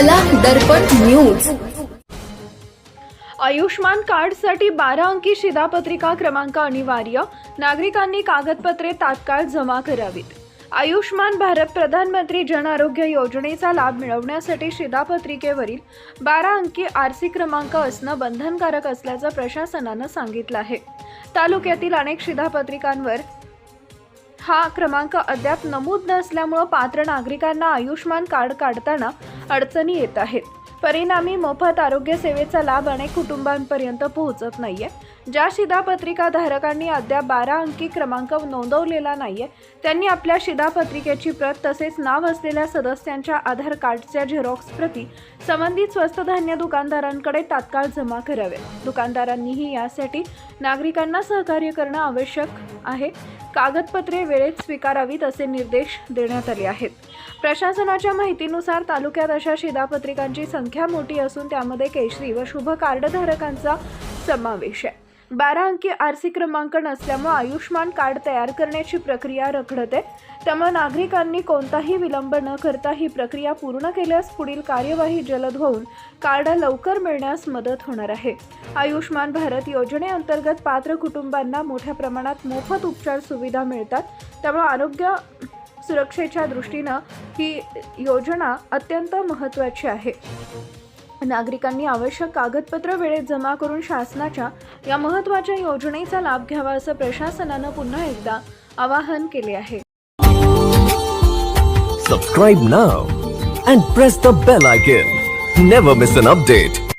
कला दर्पण न्यूज। आयुष्मान कार्डसाठी 12 अंकी शिधापत्रिका क्रमांक अनिवार्य। नागरिकांनी कागदपत्रे तात्काळ जमा करावीत। आयुष्मान भारत प्रधानमंत्री जन आरोग्य योजनेचा लाभ मिळवण्यासाठी शिधापत्रिकेवरील 12 अंकी आरसी क्रमांक असणं बंधनकारक असल्याचं प्रशासनानं सांगितलं आहे। तालुक्यातील अनेक शिधापत्रिकांवर हा क्रमांक अद्याप नमूद नसल्यामुळे पात्र नागरिकांना आयुष्मान कार्ड काढताना अडचणी येत आहेत। परिणामी मोफत आरोग्य सेवेचा लाभ अनेक कुटुंबांपर्यंत पोहोचत नाहीये। ज्या शिधापत्रिका धारकांनी अद्याप 12 अंकी क्रमांक नोंदवलेला नाहीये त्यांनी आपल्या शिधापत्रिकेची प्रत तसेच नाव असलेल्या सदस्यांच्या आधार कार्डच्या झेरॉक्स प्रती संबंधित स्वस्त धान्य दुकानदारांकडे तात्काळ जमा कराव्यात। दुकानदारांनीही यासाठी नागरिकांना सहकार्य करणं आवश्यक आहे। कागदपत्रे वेळेत स्वीकारावीत असे निर्देश देण्यात आले आहेत। प्रशासनाच्या माहितीनुसार तालुक्यात अशा शिधापत्रिकांची संख्या मोठी असून त्यामध्ये केशरी व शुभ कार्डधारकांचा समावेश आहे। 12 अंकी आरसी क्रमांक नसल्यामुळे आयुष्मान कार्ड तयार करण्याची प्रक्रिया रखडते। त्यामुळे नागरिकांनी कोणताही विलंब न करता ही प्रक्रिया पूर्ण केल्यास पुढील कार्यवाही जलद होऊन कार्ड लवकर मिळण्यास मदत होणार आहे। आयुष्मान भारत योजनेअंतर्गत पात्र कुटुंबांना मोठ्या प्रमाणात मोफत उपचार सुविधा मिळतात। त्यामुळे आरोग्य सुरक्षेच्या दृष्टीने ही योजना अत्यंत महत्त्वाची आहे। नागरिकांनी आवश्यक कागदपत्र वेळेत जमा करून शासनाच्या या महत्त्वाच्या योजनेचा लाभ घ्यावा असं प्रशासनानं पुन्हा एकदा आवाहन केले आहे। Subscribe now and press the bell icon. Never miss an update.